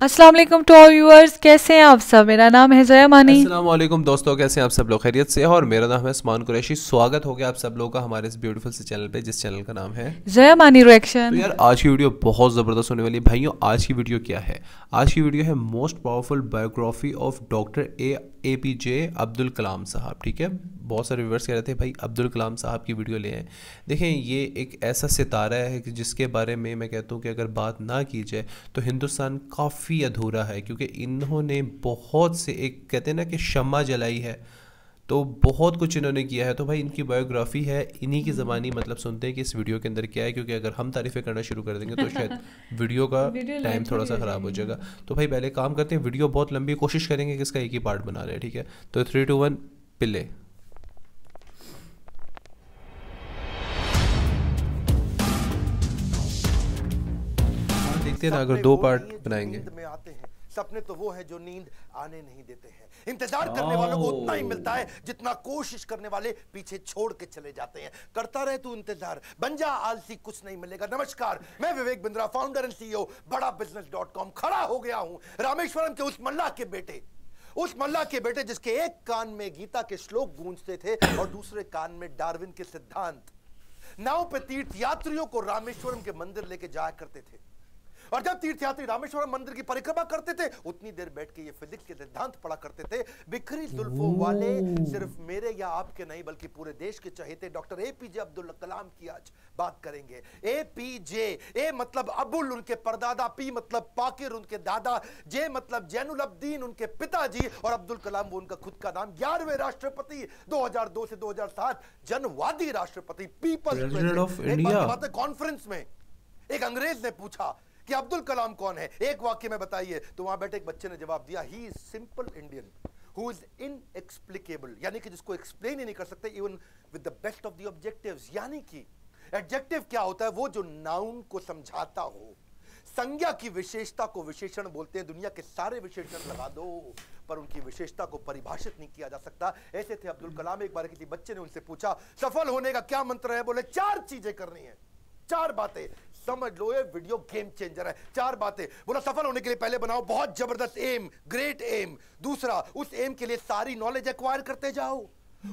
अस्सलाम वालेकुम to all viewers, कैसे हैं आप सब। मेरा नाम है जया मानी। अस्सलाम वालेकुम दोस्तों, कैसे हैं आप सब लोग? खैरियत से हैं? और मेरा नाम है उस्मान कुरैशी। स्वागत हो गया आप सब लोगों का हमारे इस ब्यूटीफुल से चैनल पे, जिस चैनल का नाम है जया मानी तो रिएक्शन। यार आज की वीडियो बहुत ज़बरदस्त होने वाली है भाइयों। आज की वीडियो क्या है? आज की वीडियो है most powerful biography of doctor APJ Abdul Kalam साहब। ठीक है, बहुत सारे व्यूअर्स कह रहे थे भाई अब्दुल कलाम साहब की वीडियो ले आए। देखें, ये एक ऐसा सितारा है कि जिसके बारे में मैं कहता हूँ कि अगर बात ना की जाए तो हिंदुस्तान काफ़ी अधूरा है, क्योंकि इन्होंने बहुत से, एक कहते हैं ना कि शम्मा जलाई है, तो बहुत कुछ इन्होंने किया है। तो भाई इनकी बायोग्राफी है, इन्हीं की ज़बानी मतलब सुनते हैं कि इस वीडियो के अंदर क्या है, क्योंकि अगर हम तारीफ़ें करना शुरू कर देंगे तो शायद वीडियो का वीडियो टाइम लेंथी थोड़ा भी सा हो ख़राब हो जाएगी। जाएगा। तो भाई पहले काम करते हैं, वीडियो बहुत लंबी है, कोशिश करेंगे कि इसका एक ही पार्ट बना रहे हैं। ठीक है, तो 3 2 1 पिले। देखते हैं ना, अगर सपने 2 वो पार्ट नहीं है जो बनाएंगे। नींद में आते हैं, सपने तो वो है जो नींद आने नहीं देते हैं। इंतजार करने वालों को उतना ही मिलता है जितना कोशिश करने वाले पीछे छोड़ के चले जाते हैं। करता रहे तू इंतजार, बन जा आलसी, कुछ नहीं मिलेगा। नमस्कार, मैं Vivek Bindra, founder and CEO बड़ा बिजनेस.com। खड़ा हो गया हूं रामेश्वरम के उस मल्लाह के बेटे, उस मल्लाह के बेटे जिसके एक कान में गीता के श्लोक गूंजते थे और दूसरे कान में डार्विन के सिद्धांत। नाव पे तीर्थ यात्रियों को रामेश्वरम के मंदिर लेके जाया करते थे, और जब तीर्थयात्री रामेश्वरम मंदिर की परिक्रमा करते थे उतनी देर बैठ के ये फिजिक्स के सिद्धांत पढ़ा करते थे। बिखरी जुल्फों वाले सिर्फ मेरे या आपके नहीं बल्कि पूरे देश के चहेते डॉक्टर APJ अब्दुल कलाम की आज बात करेंगे। APJ, ए मतलब अबुल उनके परदादा, P मतलब पाकिर उनके दादा, J मतलब जैनुल अब्दीन उनके पिताजी, और अब्दुल कलाम वो उनका खुद का नाम। 11वें राष्ट्रपति, 2002 से 2007 जनवादी राष्ट्रपति, पीपल्स प्रेसिडेंट ऑफ प्रेसिडेंट। एक इंडिया। बात है, कॉन्फ्रेंस में एक अंग्रेज ने पूछा कि अब्दुल कलाम कौन है, एक वाक्य में बताइए। तो वहां बैठे एक बच्चे ने जवाब दिया, he is simple Indian who is inexplicable, यानी कि जिसको एक्सप्लेन ही नहीं कर सकते even with the best of the objectives. यानी कि एडजेक्टिव क्या होता है? वो जो नाउन को समझाता हो। संज्ञा की विशेषता को विशेषण बोलते हैं। दुनिया के सारे विशेषण लगा दो पर उनकी विशेषता को परिभाषित नहीं किया जा सकता। ऐसे थे अब्दुल कलाम। एक बार किसी बच्चे ने उनसे पूछा, सफल होने का क्या मंत्र है? बोले 4 चीजें करनी है, 4 बातें। समझ लो, ये वीडियो गेम चेंजर है। 4 बातें बोला, सफल होने के लिए पहले बनाओ बहुत जबरदस्त एम, ग्रेट एम। दूसरा, उस एम के लिए सारी नॉलेज एक्वायर करते जाओ,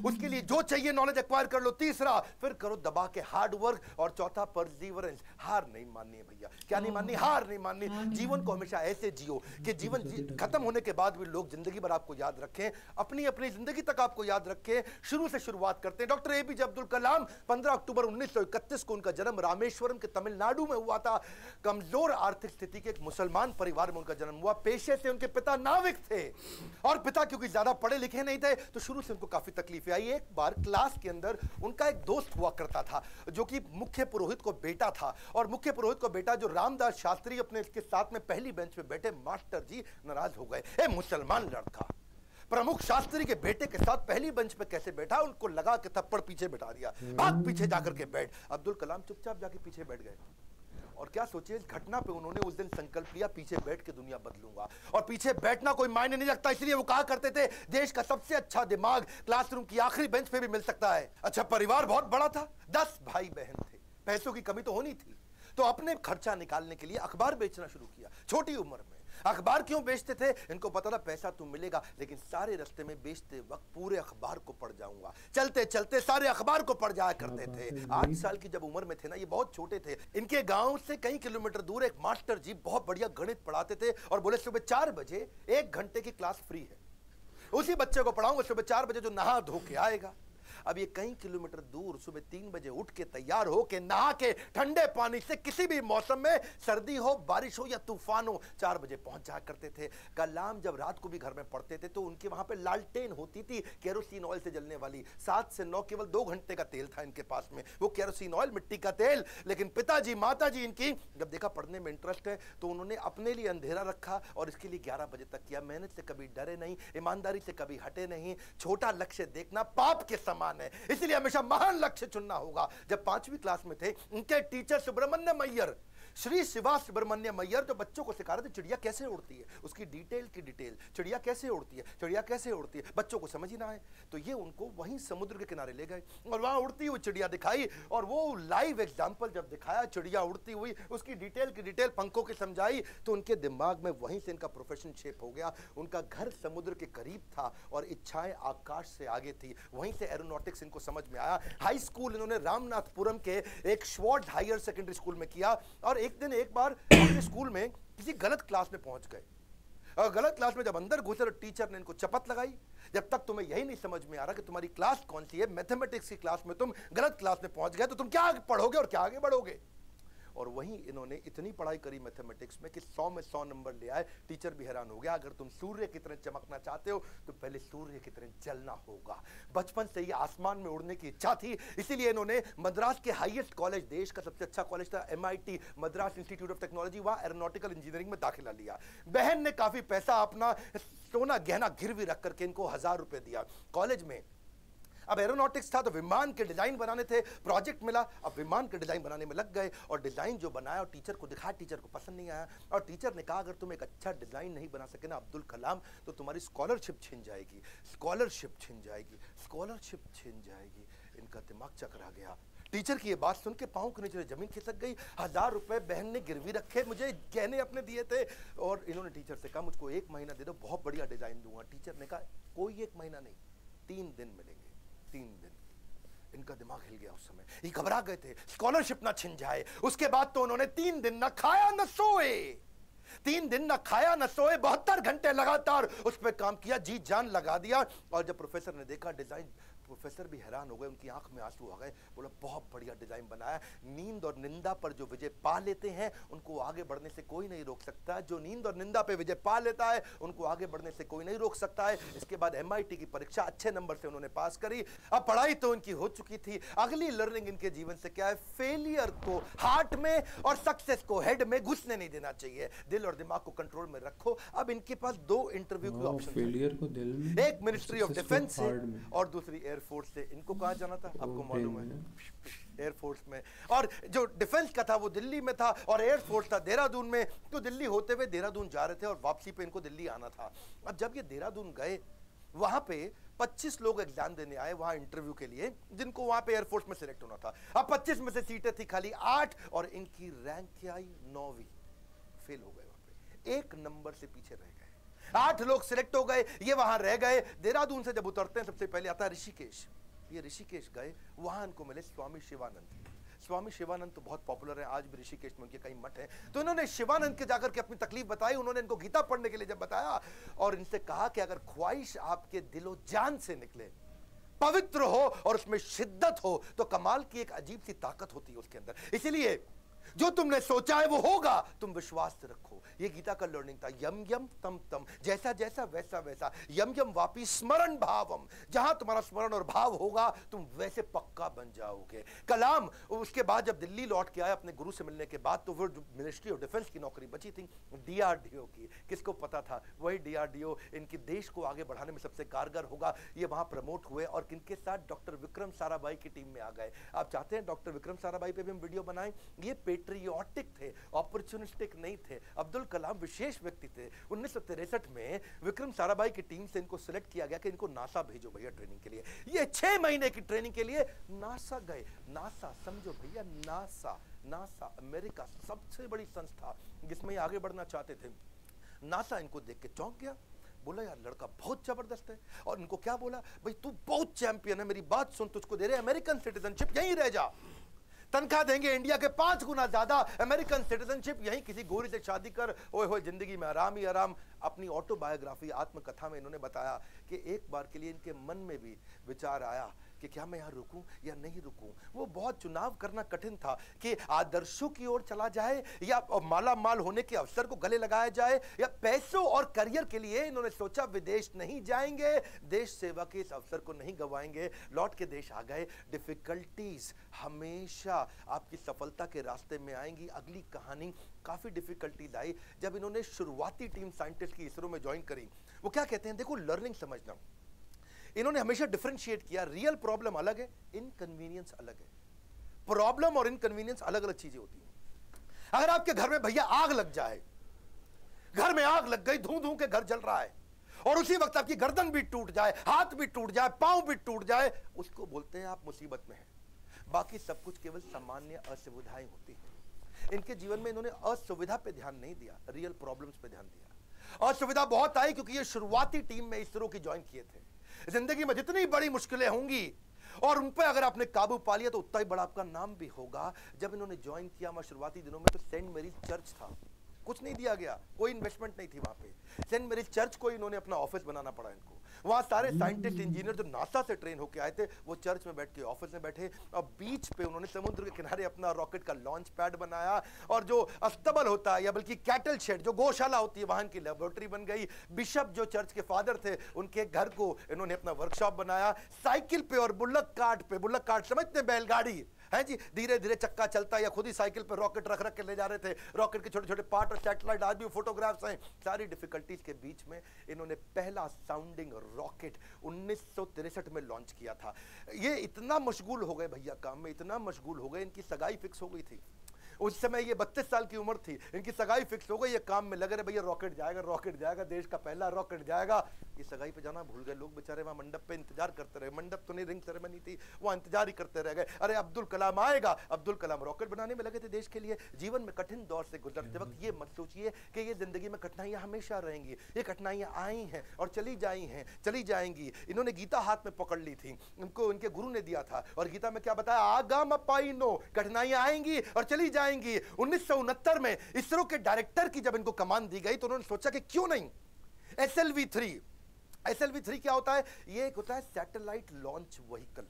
उसके लिए जो चाहिए नॉलेज एक्वायर कर लो। तीसरा, फिर करो दबा के हार्ड वर्क। और चौथा, परसीवरेंस, हार नहीं माननी है भैया। क्या नहीं माननी? हार नहीं माननी। जीवन को हमेशा ऐसे जियो कि जीवन खत्म होने के बाद भी लोग जिंदगी भर आपको याद रखें, अपनी अपनी जिंदगी तक आपको याद रखें। शुरू से शुरुआत करते हैं। डॉक्टर APJ अब्दुल कलाम, 15 अक्टूबर 1931 को उनका जन्म रामेश्वरम के तमिलनाडु में हुआ था। कमजोर आर्थिक स्थिति के एक मुसलमान परिवार में उनका जन्म हुआ। पेशे से उनके पिता नाविक थे, और पिता क्योंकि ज्यादा पढ़े लिखे नहीं थे तो शुरू से उनको काफी तकलीफ आई। एक बार क्लास के अंदर उनका एक दोस्त हुआ करता था जो कि मुख्य पुरोहित को बेटा था, और मुख्य पुरोहित को बेटा जो रामदास शास्त्री अपने इसके साथ में पहली बेंच पे बैठे मास्टर जी नाराज हो गए। ए मुसलमान लड़का प्रमुख शास्त्री के बेटे के साथ पहली बेंच पे कैसे बैठा? उनको लगा कि थप्पड़ पीछे बैठा दिया, भाग पीछे जाकर के बैठ। अब्दुल कलाम चुपचाप जाके पीछे बैठ गए। और क्या सोचिए, इस घटना पे उन्होंने उस दिन संकल्प लिया, पीछे बैठ के दुनिया बदलूंगा। और पीछे बैठना कोई मायने नहीं रखता, इसलिए वो कहा करते थे देश का सबसे अच्छा दिमाग क्लासरूम की आखिरी बेंच पे भी मिल सकता है। अच्छा, परिवार बहुत बड़ा था, 10 भाई बहन थे, पैसों की कमी तो होनी थी, तो अपने खर्चा निकालने के लिए अखबार बेचना शुरू किया। छोटी उम्र में अखबार क्यों बेचते थे? इनको पता था पैसा तो मिलेगा, लेकिन सारे रास्ते में बेचते वक्त पूरे अखबार को पढ़ जाऊंगा। चलते चलते सारे अखबार को पढ़ जाया करते थे। 8 साल की जब उम्र में थे ना, ये बहुत छोटे थे, इनके गांव से कई किलोमीटर दूर एक मास्टर जी बहुत बढ़िया गणित पढ़ाते थे, और बोले सुबह 4 बजे 1 घंटे की क्लास फ्री है, उसी बच्चे को पढ़ाऊंगा सुबह 4 बजे जो नहा धो के आएगा। अब ये कई किलोमीटर दूर सुबह 3 बजे उठ के तैयार हो के नहा के ठंडे पानी से किसी भी मौसम में, सर्दी हो बारिश हो या तूफान हो, 4 बजे पहुंच जाया करते थे। कलाम जब रात को भी घर में पढ़ते थे तो उनके वहां पे लालटेन होती थी, केरोसिन ऑयल से जलने वाली। 7 से 9 केवल 2 घंटे का तेल था इनके पास में, वो केरोसिन ऑयल, मिट्टी का तेल। लेकिन पिताजी माताजी इनकी जब देखा पढ़ने में इंटरेस्ट है तो उन्होंने अपने लिए अंधेरा रखा और इसके लिए 11 बजे तक किया। मेहनत से कभी डरे नहीं, ईमानदारी से कभी हटे नहीं। छोटा लक्ष्य देखना पाप के समान है, इसलिए हमेशा महान लक्ष्य चुनना होगा। जब 5वीं क्लास में थे, उनके टीचर सुब्रमण्यम अय्यर श्री शिवा सुब्रमण्यम अय्यर जो बच्चों को सिखा रहे थे चिड़िया कैसे उड़ती है, उसकी डिटेल की डिटेल, चिड़िया कैसे उड़ती है, चिड़िया कैसे उड़ती है, बच्चों को समझ ही ना आए, तो ये उनको वहीं समुद्र के किनारे ले गए और वहां उड़ती हुई चिड़िया दिखाई, और वो लाइव एग्जाम्पल जब दिखाया चिड़िया उड़ती हुई, उसकी डिटेल की डिटेल पंखों की समझाई, तो उनके दिमाग में वहीं से इनका प्रोफेशन शेप हो गया। उनका घर समुद्र के करीब था और इच्छाएं आकाश से आगे थी, वहीं से एरोनॉटिक्स इनको समझ में आया। हाई स्कूल इन्होंने रामनाथपुरम के एक श्वार्ट्ज हायर सेकेंडरी स्कूल में किया, और एक दिन एक बार अपने स्कूल में किसी गलत क्लास में पहुंच गए, और गलत क्लास में जब अंदर घुसे तो टीचर ने इनको चपत लगाई, जब तक तुम्हें यही नहीं समझ में आ रहा कि तुम्हारी क्लास कौन सी है, मैथमेटिक्स की क्लास में तुम गलत क्लास में पहुंच गए तो तुम क्या पढ़ोगे और क्या आगे बढ़ोगे। और वहीं इन्होंने इतनी पढ़ाई करी मैथमेटिक्स में कि 100 में 100 नंबर ले आए। टीचर भी हैरान हो गया, अगर तुम सूर्य की तरह चमकना चाहते हो तो पहले सूर्य की तरह जलना होगा। बचपन से ही आसमान में उड़ने की इच्छा थी, इसीलिए इन्होंने मद्रास के हाईएस्ट कॉलेज, देश का सबसे अच्छा कॉलेज था MIT, Madras institute of technology, वहां एरोनॉटिकल इंजीनियरिंग में दाखिला लिया। बहन ने काफी पैसा अपना सोना गहना गिरवी रख करके इनको 1000 रुपए दिया। कॉलेज में अब एरोनॉटिक्स था तो विमान के डिजाइन बनाने थे, प्रोजेक्ट मिला, अब विमान के डिजाइन बनाने में लग गए, और डिजाइन जो बनाया और टीचर को दिखाया, टीचर को पसंद नहीं आया, और टीचर ने कहा अगर तुम एक अच्छा डिजाइन नहीं बना सके ना अब्दुल कलाम, तो तुम्हारी स्कॉलरशिप छिन जाएगी, स्कॉलरशिप छिन जाएगी, स्कॉलरशिप छिन जाएगी। इनका दिमाग चकरा गया। टीचर की ये बात सुन के पाँव के नीचे जमीन खिसक गई। 1000 रुपए बहन ने गिरवी रखे, मुझे गहने अपने दिए थे, और इन्होंने टीचर से कहा मुझको 1 महीना दे दो, बहुत बढ़िया डिजाइन दूंगा। टीचर ने कहा कोई 1 महीना नहीं, 3 दिन मिलेंगे, 3 दिन। इनका दिमाग हिल गया उस समय, ये घबरा गए थे स्कॉलरशिप ना छिन जाए। उसके बाद तो उन्होंने 3 दिन ना खाया ना सोए, 3 दिन ना खाया ना सोए, 72 घंटे लगातार उस पर काम किया, जी जान लगा दिया। और जब प्रोफेसर ने देखा डिजाइन, प्रोफेसर भी हैरान हो गए, उनकी आंख में आंसू आ गए, बोला बहुत बढ़िया डिजाइन बनाया। नींद और निंदा पर जो विजय पा लेते हैं उनको आगे बढ़ने से कोई नहीं रोक सकता। जो नींद और निंदा पे विजय पा लेता है उनको आगे बढ़ने से कोई नहीं रोक सकता है। इसके बाद MIT की परीक्षा अच्छे नंबर से उन्होंने पास करी। अब पढ़ाई तो उनकी हो चुकी थी, अगली लर्निंग इनके जीवन से क्या है, फेलियर को हार्ट में और सक्सेस को हेड में घुसने नहीं देना चाहिए। दिल और दिमाग को कंट्रोल में रखो। अब इनके पास 2 इंटरव्यू के ऑप्शन, फेलियर को दिल में, एक मिनिस्ट्री ऑफ डिफेंस से और दूसरी एयरफोर्स से। इनको कहाँ जाना था आपको मालूम है, एयरफोर्स में। और जो डिफेंस का था वो दिल्ली में था, और एयरफोर्स था देहरादून में। तो दिल्ली होते हुए देहरादून जा रहे थे और वापसी पे इनको दिल्ली आना था। अब जब ये देहरादून गए, वहां पे 25 लोग एग्जाम देने आए वहां इंटरव्यू के लिए, जिनको वहां पे एयरफोर्स में सिलेक्ट होना था। अब 25 में से सीटें थी खाली 8, और इनकी रैंक क्या आई, 9वीं। फेल हो गए, वहां पे 1 नंबर से पीछे रह गए। 8 लोग सिलेक्ट हो गए, ये वहां रह गए। देहरादून से जब उतरते हैं सबसे पहले आता है ऋषिकेश। ये ऋषिकेश गए, वहां इनको मिले स्वामी शिवानंद। स्वामी शिवानंद तो बहुत पॉपुलर है, आज भी ऋषिकेश में उनके कई मठ हैं। तो इन्होंने शिवानंद के जाकर के अपनी तकलीफ बताई। उन्होंने इनको गीता पढ़ने के लिए जब बताया, और इनसे कहा कि अगर ख्वाहिश आपके दिलो जान से निकले, पवित्र हो और उसमें शिद्दत हो, तो कमाल की एक अजीब सी ताकत होती है उसके अंदर। इसीलिए जो तुमने सोचा है वो होगा, तुम विश्वास रखो। ये गीता का लर्निंग था। यम यम तम तम, जैसा जैसा वैसा वैसा। यम यम वापी स्मरण भावम, जहां तुम्हारा स्मरण और भाव होगा तुम वैसे पक्का बन जाओगे। कलाम उसके बाद जब दिल्ली लौट के आए अपने गुरु से मिलने के बाद, तो फिर मिनिस्ट्री ऑफ डिफेंस की नौकरी बची थी DRDO की। किसको पता था वही DRDO इनके देश को आगे बढ़ाने में सबसे कारगर होगा। ये वहां प्रमोट हुए और किनके साथ, डॉक्टर विक्रम साराभाई की टीम में आ गए। आप चाहते हैं डॉक्टर विक्रम साराभाई पे भी हम वीडियो बनाएं। ये पेट्रियोटिक थे, अपॉर्चुनिस्टिक नहीं थे। अब्दुल कलाम विशेष व्यक्ति थे। 1963 में विक्रम साराभाई की टीम से इनको सिलेक्ट किया गया कि इनको नासा भेजो भैया ट्रेनिंग के लिए। ये 6 महीने की ट्रेनिंग के लिए नासा गए। नासा समझो भैया, नासा अमेरिका सबसे बड़ी संस्था जिसमें आगे बढ़ना चाहते थे। नासा इनको देख के चौंक गया, बोला यार लड़का बहुत जबरदस्त है। और इनको क्या बोला, भाई तू बहुत चैंपियन है, मेरी बात सुन, तुझको दे रहे अमेरिकन सिटीजनशिप, यहीं रह जा, तनख्वाह देंगे इंडिया के 5 गुना ज्यादा, अमेरिकन सिटीजनशिप, यहीं किसी गोरी से शादी कर, ओए होए जिंदगी में आराम ही आराम। अपनी ऑटोबायोग्राफी आत्मकथा में इन्होंने बताया कि एक बार के लिए इनके मन में भी विचार आया कि क्या मैं यहाँ रुकूं या नहीं रुकूं। वो बहुत चुनाव करना कठिन था कि आदर्शों की ओर चला जाए या माला माल होने के अवसर को गले लगाया जाए, या पैसों और करियर के लिए इन्होंने सोचा विदेश नहीं जाएंगे, देश सेवा के इस अवसर को नहीं गंवाएंगे। लौट के देश आ गए। डिफिकल्टीज हमेशा आपकी सफलता के रास्ते में आएंगी। अगली कहानी काफी डिफिकल्टीज आई जब इन्होंने शुरुआती टीम साइंटिस्ट की इसरो में ज्वाइन करी। वो क्या कहते हैं, देखो लर्निंग समझना, इन्होंने हमेशा डिफरेंशिएट किया। रियल प्रॉब्लम अलग है, इनकन्वीनियंस अलग है। प्रॉब्लम और इनकन्वीनियंस अलग अलग चीजें होती हैं। अगर आपके घर में भैया आग लग जाए, घर में आग लग गई, धू धू के घर जल रहा है, और उसी वक्त आपकी गर्दन भी टूट जाए, हाथ भी टूट जाए, पांव भी टूट जाए, उसको बोलते हैं आप मुसीबत में हैं। बाकी सब कुछ केवल सामान्य असुविधाएं होती हैं। इनके जीवन में इन्होंने असुविधा पे ध्यान नहीं दिया, रियल प्रॉब्लम्स पे ध्यान दिया। असुविधा बहुत आई क्योंकि ये शुरुआती टीम में इसरो की ज्वाइन किए थे। जिंदगी में जितनी बड़ी मुश्किलें होंगी और उन पर अगर आपने काबू पा लिया तो उतना ही बड़ा आपका नाम भी होगा। जब इन्होंने ज्वाइन किया मैं शुरुआती दिनों में, तो सेंट मेरीज चर्च था, कुछ नहीं दिया गया, कोई इन्वेस्टमेंट नहीं थी वहां पे। सेंट मेरीज चर्च को इन्होंने अपना ऑफिस बनाना पड़ा इनको। वहां सारे साइंटिस्ट इंजीनियर जो नासा से ट्रेन होके आए थे वो चर्च में बैठ के ऑफिस में बैठे, और बीच पे उन्होंने समुद्र के किनारे अपना रॉकेट का लॉन्च पैड बनाया, और जो अस्तबल होता है या बल्कि कैटल शेड जो गौशाला होती है वहां की लेबोरेटरी बन गई। बिशप जो चर्च के फादर थे उनके घर को इन्होंने अपना वर्कशॉप बनाया। साइकिल पे और बुल्लक कार्ट समझते हैं, बैलगाड़ी है जी, धीरे धीरे चक्का चलता है या खुद ही साइकिल पर रॉकेट रख रख के ले जा रहे थे। रॉकेट के छोटे छोटे पार्ट और सैटेलाइट, आज भी फोटोग्राफ्स हैं। सारी डिफिकल्टीज के बीच में इन्होंने पहला साउंडिंग रॉकेट 1963 में लॉन्च किया था। ये इतना मशगूल हो गए भैया काम में, इतना मशगूल हो गए, इनकी सगाई फिक्स हो गई थी। उस समय ये 32 साल की उम्र थी, इनकी सगाई फिक्स हो गई, ये काम में लगे रहे, भैया रॉकेट जाएगा, देश का पहला रॉकेट जाएगा। ये सगाई पे जाना भूल गए लोग बेचारे, वहां मंडप पे इंतजार करते रहे। मंडप तो नहीं, रिंग सेरेमनी थी, वहां इंतजार ही करते रह गए। अरे अब्दुल कलाम आएगा, अब्दुल कलाम रॉकेट बनाने में लगे थे देश के लिए। जीवन में कठिन दौर से गुजरते वक्त ये मत सोचिए कि ये जिंदगी में कठिनाइयां हमेशा रहेंगी। ये कठिनाइयां आई हैं और चली जाएंगी। इन्होंने गीता हाथ में पकड़ ली थी, इनको इनके गुरु ने दिया था, और गीता में क्या बताया, आगाम पाइनो, कठिनाइयां आएंगी और चली जाएंगी। 1969 में इसरो के डायरेक्टर की जब इनको कमान दी गई तो उन्होंने सोचा कि क्यों नहीं SLV3 क्या होता है? ये एक होता है सैटेलाइट लॉन्च व्हीकल,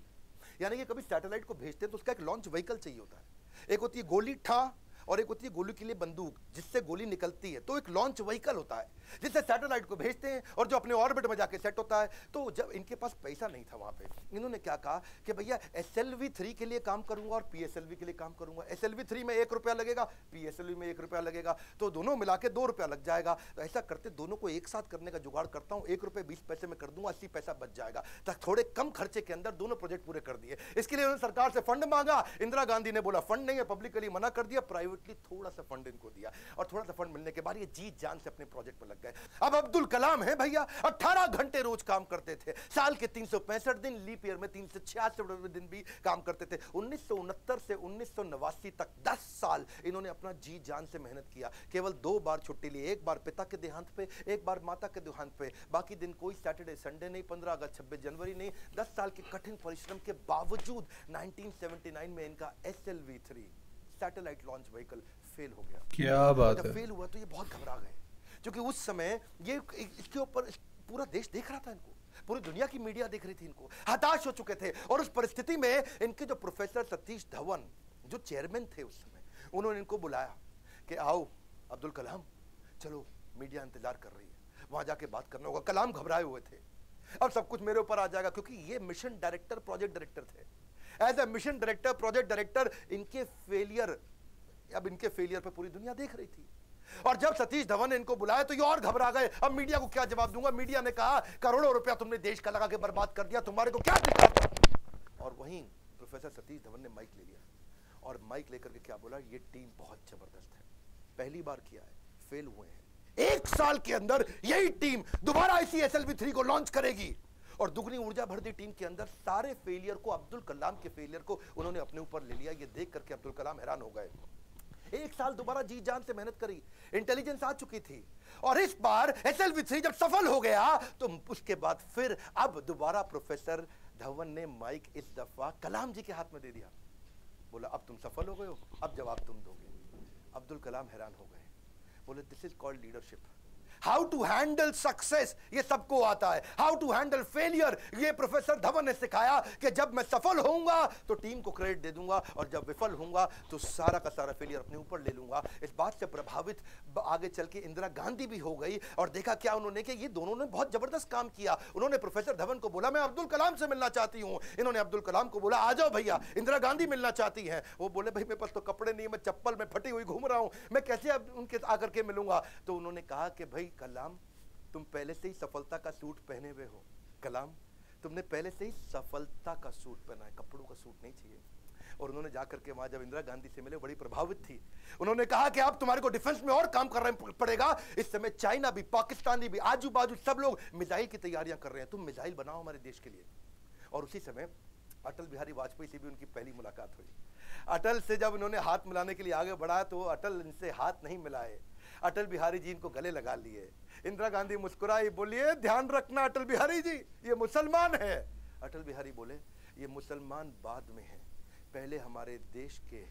यानी कि कभी सैटेलाइट को भेजते हैं तो उसका एक लॉन्च व्हीकल चाहिए होता है। एक होती है गोली ठा और एक होती है गोली के लिए बंदूक जिससे गोली निकलती है, तो एक लॉन्च व्हीकल होता है जिससे सैटेलाइट को भेजते हैं और जो अपने ऑर्बिट में जाके सेट होता है। तो जब इनके पास पैसा नहीं था वहां पे, इन्होंने क्या कहा कि भैया SLV3 के लिए काम करूंगा और PSLV के लिए काम करूंगा। SLV3 में 1 रुपया लगेगा, PSLV में 1 रुपया लगेगा, तो दोनों मिला के 2 रुपया लग जाएगा। तो ऐसा करते दोनों को एक साथ करने का जुगाड़ करता हूँ, 1 रुपये 20 पैसे में कर दूंगा, 80 पैसा बच जाएगा। तो थोड़े कम खर्चे के अंदर दोनों प्रोजेक्ट पूरे कर दिए। इसके लिए उन्होंने सरकार से फंड मांगा, इंदिरा गांधी ने बोला फंड नहीं है, पब्लिकली मना कर दिया, प्राइवेटली थोड़ा सा फंड इनको दिया, और थोड़ा सा फंड मिलने के बाद ये जी जान से अपने प्रोजेक्ट में लग गए। अब अब्दुल कलाम है भैया, 18 घंटे रोज काम करते थे, साल के 365 दिन, लीप ईयर में 366 दिन भी काम करते थे। 1969 से 1989 तक 10 साल इन्होंने अपना जी जान से मेहनत किया। केवल 2 बार छुट्टी ली, एक बार पिता के देहांत पे, एक बार माता के देहांत पे। बाकी दिन कोई सैटरडे संडे नहीं, 15 अगस्त 26 जनवरी नहीं। 10 साल के कठिन परिश्रम के बावजूद 1979 में इनका SLV3 satellite launch vehicle fail हो गया। क्या बात है। जब फेल हुआ तो ये बहुत घबरा गए, क्योंकि उस समय ये इसके ऊपर पूरा देश देख रहा था इनको, पूरी दुनिया की मीडिया देख रही थी इनको, हताश हो चुके थे। और उस परिस्थिति में इनके जो प्रोफेसर सतीश धवन जो चेयरमैन थे उस समय, उन्होंने इनको बुलाया कि आओ अब्दुल कलाम, चलो मीडिया इंतजार कर रही है, वहां जाके बात करना होगा। कलाम घबराए हुए थे, अब सब कुछ मेरे ऊपर आ जाएगा, क्योंकि ये मिशन डायरेक्टर प्रोजेक्ट डायरेक्टर थे। As a mission director project director इनके फेलियर पे पूरी दुनिया देख रही थी। और जब सतीश धवन ने इनको बुलाया तो ये और घबरा गए, अब मीडिया को क्या जवाब दूंगा। मीडिया ने कहा करोड़ों रुपया तुमने देश का लगा के बर्बाद कर दिया, तुम्हारे को क्या दिक्कत। और वहीं प्रोफेसर सतीश धवन ने माइक ले लिया और माइक लेकर के क्या बोला, ये टीम बहुत जबरदस्त है, पहली बार किया है, फेल हुए हैं, 1 साल के अंदर यही टीम दोबारा इसी SLV3 को लॉन्च करेगी। और दुगनी ऊर्जा भर दी टीम के अंदर। सारे फेलियर को, अब्दुल कलाम के फेलियर को उन्होंने अपने ऊपर ले लिया। ये देख करके अब्दुल कलाम हैरान हो गए। 1 साल दोबारा जी जान से मेहनत करी, इंटेलिजेंस आ चुकी थी, और इस बार SLV3 जब सफल हो गया तो उसके बाद फिर अब दोबारा प्रोफेसर धवन ने माइक इस दफा कलाम जी के हाथ में दे दिया, बोला अब तुम सफल हो गए हो, अब जवाब तुम दोगे। अब्दुल कलाम हैरान हो गए, बोले this is called leadership. How to handle success ये सबको आता है, हाउ टू हैंडल फेलियर ये प्रोफेसर धवन ने सिखाया कि जब मैं सफल होऊंगा तो टीम को क्रेडिट दे दूंगा, और जब विफल होऊंगा तो सारा का सारा फेलियर अपने ऊपर ले लूंगा। इस बात से प्रभावित आगे चल के इंदिरा गांधी भी हो गई, और देखा क्या उन्होंने कि ये दोनों ने बहुत जबरदस्त काम किया। उन्होंने प्रोफेसर धवन को बोला मैं अब्दुल कलाम से मिलना चाहती हूं, इन्होंने अब्दुल कलाम को बोला आ जाओ भैया, इंदिरा गांधी मिलना चाहती हैं। वो बोले भाई मेरे पास तो कपड़े नहीं, मैं चप्पल में फटी हुई घूम रहा हूं, मैं कैसे अब उनके आकर के मिलूंगा। तो उन्होंने कहा कि भाई कलाम तुम पहले से ही सफलता का सूट पहने हुए हो, कलाम तुमने पहले से ही सफलता का सूट पहना है, कपड़ों का सूट नहीं चाहिए। और उन्होंने जाकर के वहां जब इंदिरा गांधी से मिले बड़ी प्रभावित थी। उन्होंने कहा कि अब तुम्हारे को डिफेंस में और काम करना पड़ेगा। इस समय चाइना भी, पाकिस्तानी भी, आजू बाजू सब लोग मिसाइल की तैयारियां कर रहे हैं, तुम मिसाइल बनाओ हमारे देश के लिए। और उसी समय अटल बिहारी वाजपेयी से भी उनकी पहली मुलाकात हुई। अटल से जब उन्होंने हाथ मिलाने के लिए आगे बढ़ा तो अटल इनसे हाथ नहीं मिलाए, अटल बिहारी जी इनको गले लगा लिए। इंदिरा गांधी मुस्कुराई, बोलिए ध्यान रखना अटल बिहारी जी, ये मुसलमान है। अटल बिहारी बोले ये मुसलमान बाद में है, पहले हमारे देश के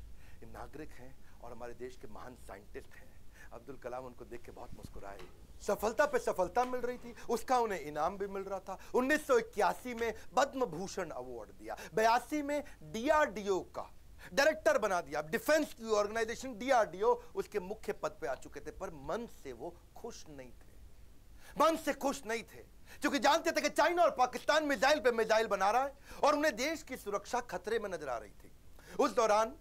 नागरिक हैं और हमारे देश के महान साइंटिस्ट हैं। अब्दुल कलाम उनको देख के बहुत मुस्कुराए। सफलता पे सफलता मिल रही थी, उसका उन्हें इनाम भी मिल रहा था। 1981 में पद्म भूषण अवार्ड दिया, 82 में डीआरडीओ का डायरेक्टर बना दिया, डिफेंस की ऑर्गेनाइजेशन डीआरडीओ, उसके मुख्य पद पे आ चुके थे। पर मन से वो खुश नहीं थे, मन से खुश नहीं थे, क्योंकि जानते थे कि चाइना और पाकिस्तान मिसाइल पे मिसाइल बना रहा है और उन्हें देश की सुरक्षा खतरे में नजर आ रही थी। उस दौरान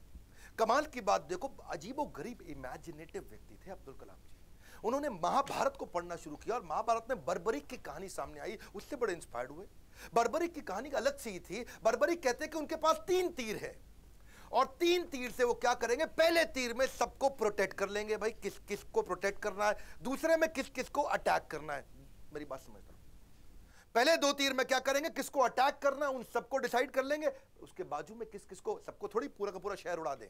कमाल की बात देखो, अजीबो गरीब इमेजिनेटिव व्यक्ति थे अब्दुल कलाम जी। उन्होंने महाभारत को पढ़ना शुरू किया और महाभारत में बर्बरीक की कहानी सामने आई, उससे बड़े इंस्पायर्ड हुए। बर्बरीक की कहानी अलग सी थी। बर्बरीक कहते हैं कि उनके पास 3 तीर है और 3 तीर से वो क्या करेंगे, पहले तीर में सबको प्रोटेक्ट कर लेंगे, भाई किस किस को प्रोटेक्ट करना है, दूसरे में किस किस को अटैक करना है। मेरी बात समझना, पहले 2 तीर में क्या करेंगे, किसको अटैक करना है उन सबको डिसाइड कर लेंगे, उसके बाजू में किस किस को, सबको थोड़ी पूरा का पूरा शहर उड़ा दें।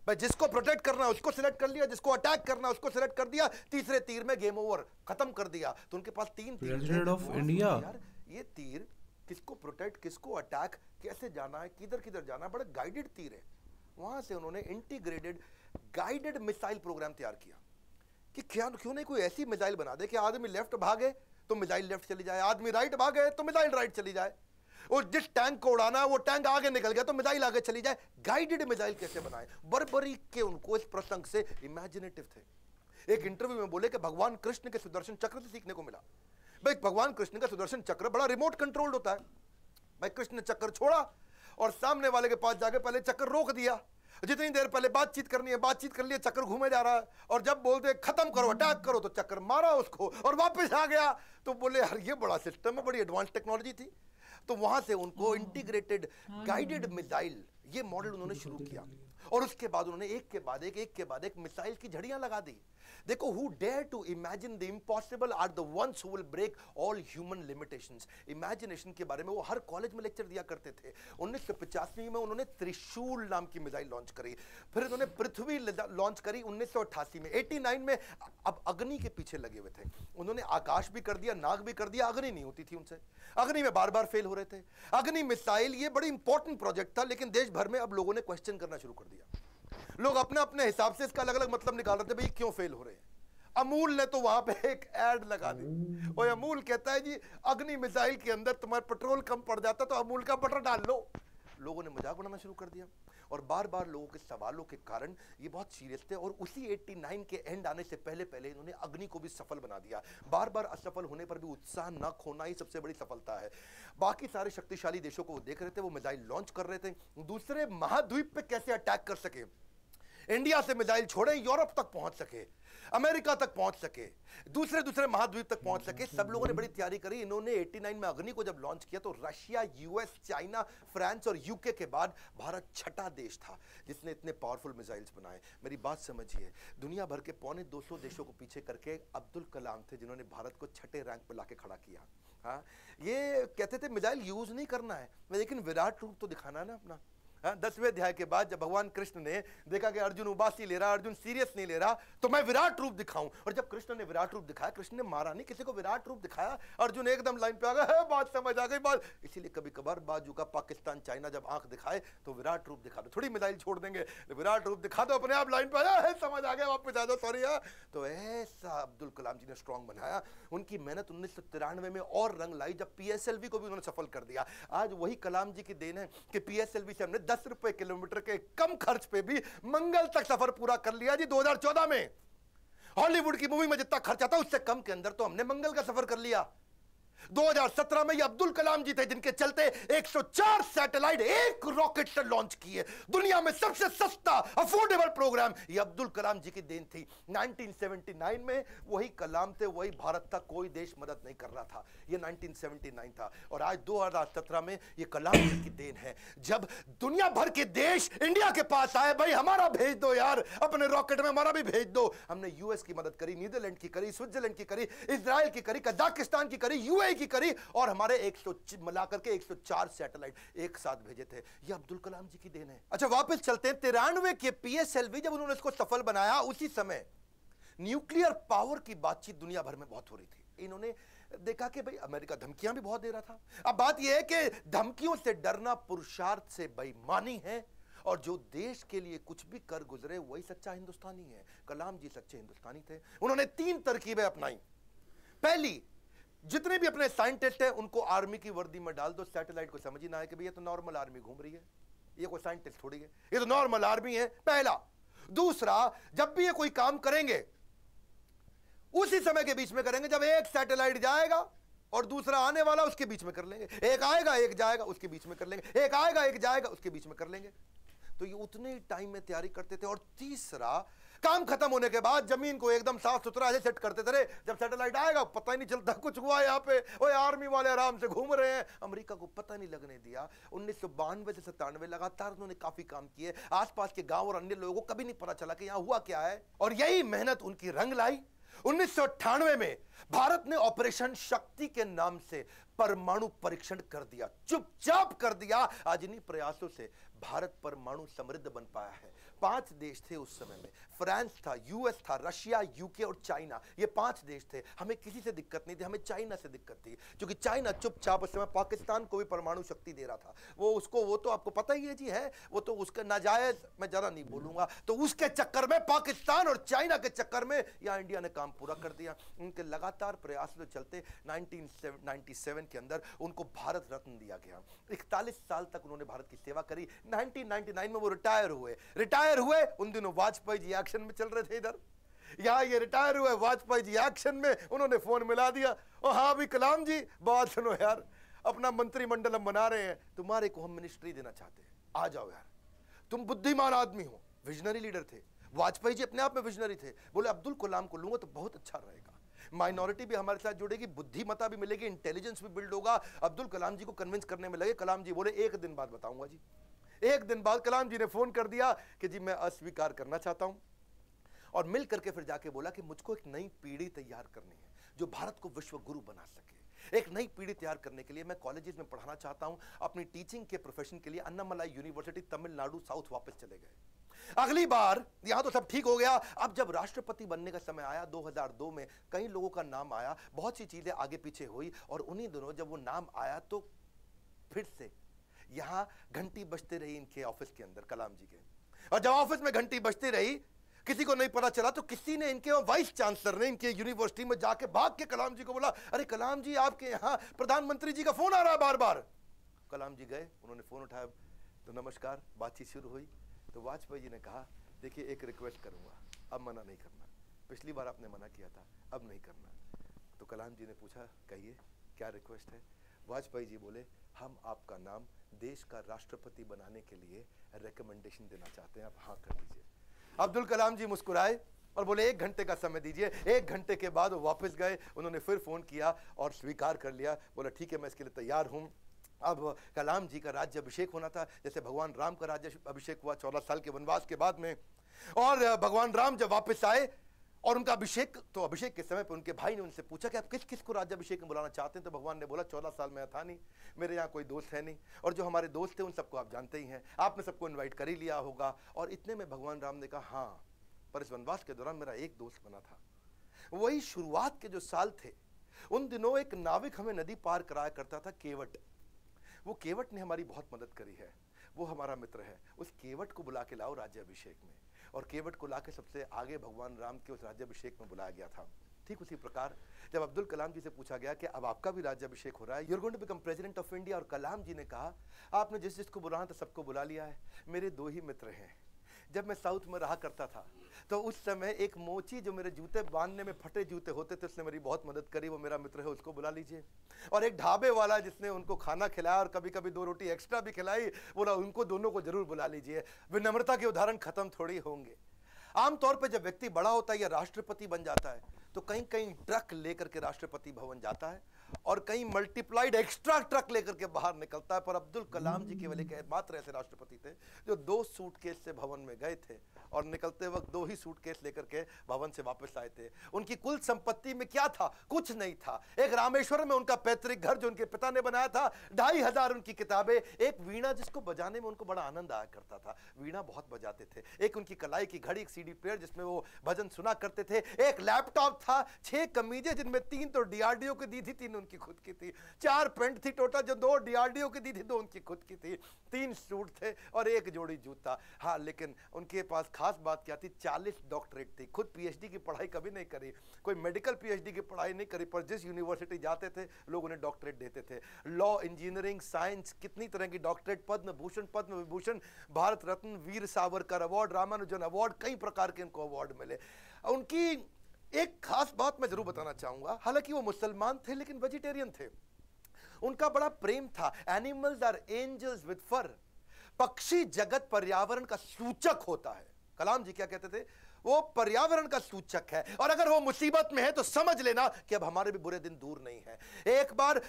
भाई जिसको प्रोटेक्ट करना है उसको सिलेक्ट कर लिया, जिसको अटैक करना है उसको सिलेक्ट कर दिया, तीसरे तीर में गेम ओवर, खत्म कर दिया। तो उनके पास 3 तीर। प्रेसिडेंट ऑफ इंडिया, यार ये तीर किसको प्रोटेक्ट, किसको अटैक, कैसे जाना है, किधर किधर जाना है, बड़े गाइडेड तीर है। वहां से उन्होंने इंटीग्रेटेड गाइडेड मिसाइल प्रोग्राम तैयार किया कि क्यों नहीं कोई ऐसी मिसाइल बना दे कि आदमी लेफ्ट भागे तो मिसाइल लेफ्ट चली जाए, आदमी राइट भागे तो मिसाइल राइट चली जाए, और जिस टैंक को उड़ाना है वो टैंक आगे निकल गया तो मिसाइल आगे चली जाए। गाइडेड मिसाइल कैसे बनाए, बर्बरीक के उनको इस प्रसंग से इमेजिनेटिव थे। एक इंटरव्यू में बोले कि भगवान कृष्ण के सुदर्शन चक्र से सीखने को मिला। भाई भगवान कृष्ण का सुदर्शन चक्र बड़ा रिमोट कंट्रोल्ड होता है। भाई कृष्ण ने चक्र छोड़ा और सामने वाले के पास जाके पहले चक्कर रोक दिया, जितनी देर पहले बातचीत करनी है बातचीत कर लिया, चक्कर घूमे जा रहा है, और जब बोलते खत्म करो अटैक करो तो चक्कर मारा उसको और वापस आ गया। तो बोले यार ये बड़ा सिस्टम है, बड़ी एडवांस टेक्नोलॉजी थी। तो वहां से उनको इंटीग्रेटेड गाइडेड मिसाइल ये मॉडल उन्होंने शुरू किया और उसके बाद उन्होंने एक के बाद एक मिसाइल की झड़ियां लगा दी। देखो, who dare to imagine the impossible are the ones who will break all human limitations. Imagination के बारे में वो हर कॉलेज में लेक्चर दिया करते थे। 1985 में उन्होंने त्रिशूल नाम की मिसाइल लॉन्च करी, फिर उन्होंने पृथ्वी लॉन्च करी 1988 में। 89 में अब अग्नि के पीछे लगे हुए थे। उन्होंने आकाश भी कर दिया, नाग भी कर दिया, अग्नि नहीं होती थी उनसे, अग्नि में बार बार फेल हो रहे थे। अग्नि मिसाइल ये बड़ी इंपॉर्टेंट प्रोजेक्ट था, लेकिन देश भर में अब लोगों ने क्वेश्चन करना शुरू कर दिया। लोग अपने अपने हिसाब से इसका अलग अलग मतलब निकाल रहे थे, भाई क्यों फेल हो रहे हैं। अमूल ने तो वहां पे एक एड लगा दी और अमूल कहता है जी अग्नि मिसाइल के अंदर तुम्हारा पेट्रोल कम पड़ जाता तो अमूल का बटर डाल लो। लोगों ने मजाक बनाना शुरू कर दिया और बार बार लोगों के सवालों के कारण ये बहुत सीरियस थे। और उसी 89 के एंड आने से पहले पहले इन्होंने अग्नि को भी सफल बना दिया। बार बार असफल होने पर भी उत्साह न खोना ही सबसे बड़ी सफलता है। बाकी सारे शक्तिशाली देशों को वो देख रहे थे, वो मिसाइल लॉन्च कर रहे थे, दूसरे महाद्वीप पे कैसे अटैक कर सके, इंडिया से मिसाइल छोड़े यूरोप तक पहुंच सके, अमेरिका तक पहुंच सके, दूसरे महाद्वीप तक पहुंच सके। सब लोगों ने बड़ी तैयारी करी। इन्होंने 89 में अग्नि को जब लॉन्च किया तो रशिया, यूएस, चाइना, फ्रांस और यूके के बाद भारत 6ठा देश था जिसने इतने पावरफुल मिसाइल्स बनाए। मेरी बात समझिए, दुनिया भर के 250 देशों को पीछे करके अब्दुल कलाम थे जिन्होंने भारत को 6ठे रैंक पर लाके खड़ा किया। हाँ, ये कहते थे मिसाइल यूज नहीं करना है, लेकिन विराट रूप तो दिखाना है ना अपना। 10वें अध्याय के बाद जब भगवान कृष्ण ने देखा कि अर्जुन उबासी ले रहा, अर्जुन सीरियस नहीं ले रहा, तो मैं विराट रूप दिखाऊं। और जब कृष्ण ने विराट रूप दिखाया, कृष्ण ने मारा नहीं, किसी को विराट रूप दिखाया, अर्जुन एकदम लाइन पे आ गया, बात समझ आ गई बात। इसीलिए कभी कभार बाजू का पाकिस्तान चाइना जब आंख दिखाए तो विराट रूप दिखा दो, थोड़ी मिसाइल छोड़ देंगे, विराट रूप दिखा दो, अपने आप लाइन पे आया, समझ आ गया, वापस आ जाओ, सॉरी। तो ऐसा अब्दुल कलाम जी ने स्ट्रॉन्ग बनाया। उनकी मेहनत 1993 में और रंग लाई जब PSLV को भी उन्होंने सफल कर दिया। आज वही कलाम जी की देन है कि PSLV से हमने 10 रुपए किलोमीटर के कम खर्च पे भी मंगल तक सफर पूरा कर लिया जी। 2014 में हॉलीवुड की मूवी में जितना खर्च आता उससे कम के अंदर तो हमने मंगल का सफर कर लिया। 2017 में ये अब्दुल कलाम जी थे जिनके चलते 104 सैटेलाइट एक रॉकेट से लॉन्च किए। दुनिया में सबसे सस्ता अफोर्डेबल प्रोग्राम ये अब्दुल कलाम जी की देन थी। 1979 में वही कलाम थे, वही भारत था, कोई देश मदद नहीं कर रहा था। ये 1979 था और आज 2017 में ये कलाम जी की देन है जब दुनिया भर के देश इंडिया के पास आए, भाई हमारा भेज दो यार, अपने रॉकेट में हमारा भी भेज दो। हमने यूएस की मदद करी, नीदरलैंड की करी, स्विट्जरलैंड की करी, इजराइल की करी, कजाकिस्तान की करी, यूएई की करी और हमारे 100 मिलाकर के 104 सैटेलाइट एक साथ भेजे थे। ये अब्दुल कलाम जी की देन है। अच्छा वापस चलते हैं 93 के पीएसएलवी जब उन्होंने इसको सफल बनाया, उसी समय न्यूक्लियर पावर की बातचीत दुनिया भर में बहुत हो रही थी। इन्होंने देखा कि भाई अमेरिका धमकियां भी बहुत दे रहा था। अब बात यह है कि धमकियों से डरना पुरुषार्थ से बेईमानी है और जो देश के लिए कुछ भी कर गुजरे वही सच्चा हिंदुस्तानी है। कलाम जी सच्चे हिंदुस्तानी थे। उन्होंने 3 तरकीबें अपनाई। पहली, जितने भी अपने साइंटिस्ट हैं उनको आर्मी की वर्दी में डाल दो, सैटेलाइट को समझ ही ना है कि भैया तो नॉर्मल आर्मी घूम रही है, ये कोई साइंटिस्ट थोड़ी है, ये तो नॉर्मल आर्मी है। पहला। दूसरा, जब भी ये कोई काम करेंगे उसी समय के बीच में करेंगे जब एक सैटेलाइट जाएगा और दूसरा आने वाला, उसके बीच में कर लेंगे। एक आएगा एक जाएगा, उसके बीच में कर लेंगे। एक आएगा एक जाएगा, उसके बीच में कर लेंगे। तो ये उतने ही टाइम में तैयारी करते थे। और तीसरा, काम खत्म होने के बाद जमीन को एकदम साफ सुथरा ऐसे सेट करते थे, जब सैटेलाइट आएगा पता ही नहीं चलता कुछ हुआ यहाँ पे, ओए आर्मी वाले आराम से घूम रहे हैं। अमेरिका को पता नहीं लगने दिया। 1992 से 97 लगातार उन्होंने काफी काम किए। आसपास के गांव और अन्य लोगों को कभी नहीं पता चला कि यहाँ हुआ क्या है और यही मेहनत उनकी रंग लाई। 1998 में भारत ने ऑपरेशन शक्ति के नाम से परमाणु परीक्षण कर दिया, चुपचाप कर दिया। आज इन्हीं प्रयासों से भारत परमाणु समृद्ध बन पाया है। 5 देश थे उस समय में, फ्रांस था, यूएस था, रशिया, यूके और चाइना। ये 5 देश थे। हमें किसी से दिक्कत नहीं थी, हमें चाइना से दिक्कत थी, क्योंकि चाइना चुपचाप उस समय पाकिस्तान को भी परमाणु शक्ति दे रहा था। वो तो आपको पता ही है जी, है वो तो उसका नाजायज, मैं ज्यादा नहीं बोलूंगा। तो उसके चक्कर में, पाकिस्तान और चाइना के चक्कर में यहां इंडिया ने काम पूरा कर दिया। उनके लगातार प्रयासों के चलते 1997 के अंदर उनको भारत रत्न दिया गया। 41 साल तक उन्होंने भारत की सेवा करी। 1999 में वो रिटायर हुए। उन दिनों वाजपेयी जी एक्शन में चल रहे थे इधर, यहां ये रिटायर हुए, वाजपेयी जी एक्शन में, उन्होंने फोन मिला दिया, ओ हाँ भी कलाम जी बात सुनो यार, अपना मंत्रिमंडल हम बना रहे हैं, तुम्हारे को हम मिनिस्ट्री देना चाहते हैं, आ जाओ यार, तुम बुद्धिमान आदमी हो। विजनरी लीडर थे वाजपेयी जी, अपने आप में विजनरी थे। बोले अब्दुल कलाम को लूंगा तो बहुत अच्छा रहेगा, माइनॉरिटी भी हमारे साथ जुड़ेगी, बुद्धिमत्ता भी मिलेगी, इंटेलिजेंस भी बिल्ड होगा। अब्दुल कलाम जी को कन्विंस करने में लगे। कलाम जी बोले 1 दिन बाद बताऊंगा जी। 1 दिन बाद कलाम जी ने फोन कर दिया कि जी मैं अस्वीकार करना चाहता हूं, और मिल करके फिर जाके बोला कि मुझको एक नई पीढ़ी तैयार करनी है जो भारत को विश्व गुरु बना सके। एक नई पीढ़ी तैयार करने के लिए मैं कॉलेजेस में पढ़ाना चाहता हूं। अपनी टीचिंग के प्रोफेशन के लिए अन्नामलाई यूनिवर्सिटी तमिलनाडु साउथ वापस चले गए। अगली बार यहां तो सब ठीक हो गया। अब जब राष्ट्रपति बनने का समय आया 2002 में, कई लोगों का नाम आया, बहुत सी चीजें आगे पीछे हुई, और उन्हीं दिनों जब वो नाम आया तो फिर से यहां घंटी बजती रही इनके ऑफिस के अंदर, कलाम जी के। और जब ऑफिस में घंटी बजती रही, किसी को नहीं पता चला, तो किसी ने, इनके वाइस चांसलर ने इनके यूनिवर्सिटी में जाके भाग के कलाम जी को बोला, अरे कलाम जी आपके यहां प्रधानमंत्री जी का फोन आ रहा है बार बार। कलाम जी गए, उन्होंने फोन उठाया, तो नमस्कार, बातचीत शुरू हुई। तो वाजपेयी जी ने कहा, देखिए एक रिक्वेस्ट करूंगा, अब मना नहीं करना, पिछली बार आपने मना किया था, अब नहीं करना। तो कलाम जी ने पूछा, कहिए क्या रिक्वेस्ट है। वाजपेयी जी बोले, हम आपका नाम देश का राष्ट्रपति बनाने के लिए रिकमेंडेशन देना चाहते हैं, आप हाँ कर दीजिए। अब्दुल कलाम जी मुस्कुराए और बोले 1 घंटे का समय दीजिए। 1 घंटे के बाद वो वापस गए, उन्होंने फिर फोन किया और स्वीकार कर लिया। बोला ठीक है, मैं इसके लिए तैयार हूं। अब कलाम जी का राज्य अभिषेक होना था, जैसे भगवान राम का राज्य अभिषेक हुआ 14 साल के वनवास के बाद में। और भगवान राम जब वापस आए और उनका अभिषेक, तो अभिषेक के समय पर उनके भाई ने उनसे पूछा कि आप किस किस को राज्याभिषेक में बुलाना चाहते हैं। तो भगवान ने बोला 14 साल में था नहीं, मेरे यहाँ कोई दोस्त है नहीं, और जो हमारे दोस्त थे उन सबको आप जानते ही हैं, आपने सबको इन्वाइट कर ही लिया होगा। और इतने में भगवान राम ने कहा, हाँ, पर इस वनवास के दौरान मेरा एक दोस्त बना था। वही शुरुआत के जो साल थे, उन दिनों एक नाविक हमें नदी पार कराया करता था, केवट। वो केवट ने हमारी बहुत मदद करी है, वो हमारा मित्र है। उस केवट को बुला के लाओ राज्याभिषेक में। और केवट को लाके सबसे आगे भगवान राम के उस राज्याभिषेक में बुलाया गया था। ठीक उसी प्रकार जब अब्दुल कलाम जी से पूछा गया कि अब आपका भी राज्याभिषेक हो रहा है, you are going to become president of India, और कलाम जी ने कहा, आपने जिस जिसको बुलाना था सबको बुला लिया है, मेरे 2 ही मित्र हैं, जब मैं साउथ में रहा करता था तो उस समय एक मोची जो मेरे जूते बांधने में फटे जूते होते थे उसने मेरी बहुत मदद करी, वो मेरा मित्र है, उसको बुला लीजिए। और एक ढाबे वाला जिसने उनको खाना खिलाया और कभी कभी 2 रोटी एक्स्ट्रा भी खिलाई, बोला उनको दोनों को जरूर बुला लीजिए। विनम्रता के उदाहरण खत्म थोड़ी होंगे। आमतौर पर जब व्यक्ति बड़ा होता है या राष्ट्रपति बन जाता है तो कहीं कहीं ट्रक लेकर के राष्ट्रपति भवन जाता है और कहीं मल्टीप्लाइड एक्स्ट्रा ट्रक लेकर के बाहर निकलता है। पर अब्दुल कलाम जी केवल एक मात्र ऐसे राष्ट्रपति थे जो 2 सूटकेस से भवन में गए थे और निकलते वक्त 2 ही सूटकेस लेकर के भवन से वापस आए थे। उनकी कुल संपत्ति में क्या था? कुछ नहीं था। एक रामेश्वरम में उनका पैतृक घर जो उनके पिता ने बनाया था, 2500 उनकी किताबें, एक वीणा जिसको बजाने में उनको बड़ा आनंद आया करता था, वीणा बहुत बजाते थे, एक उनकी कलाई की घड़ी, एक CD प्लेयर जिसमें वो भजन सुना करते थे, एक लैपटॉप था, 6 कमीजें जिनमें 3 तो DRDO की दी थी, 3 उनकी खुद की थी, 4 पेंट थी टोटल जो 2 DRDO की दी थी, 2 उनकी खुद की थी, 3 सूट थे और 1 जोड़ी जूता। हाँ, लेकिन उनके पास खास बात क्या थी? 40 डॉक्टरेट थी। खुद PhD की पढ़ाई कभी नहीं करी, कोई मेडिकल PhD की पढ़ाई नहीं करी, पर जिस यूनिवर्सिटी जाते थे लोग उन्हें डॉक्टरेट देते थे। लॉ, इंजीनियरिंग, साइंस, कितनी तरह की doctorate, Padma Bhushan, Padma Vibhushan, Bharat Ratna, Veer Savarkar award, Ramanujan award, कई प्रकार के उनको अवार्ड मिले। उनकी एक खास बात मैं जरूर बताना चाहूंगा, हालांकि वो मुसलमान थे लेकिन वेजिटेरियन थे। उनका बड़ा प्रेम था। एनिमल्स आर एंजल्स विद फर। पक्षी जगत पर्यावरण का सूचक होता है। कलाम जी क्या कहते थे? वो पर्यावरण का सूचक है और अगर वो मुसीबत में है तो समझ लेना कि अब हमारे भी बुरे दिन दूर नहीं है। एक बार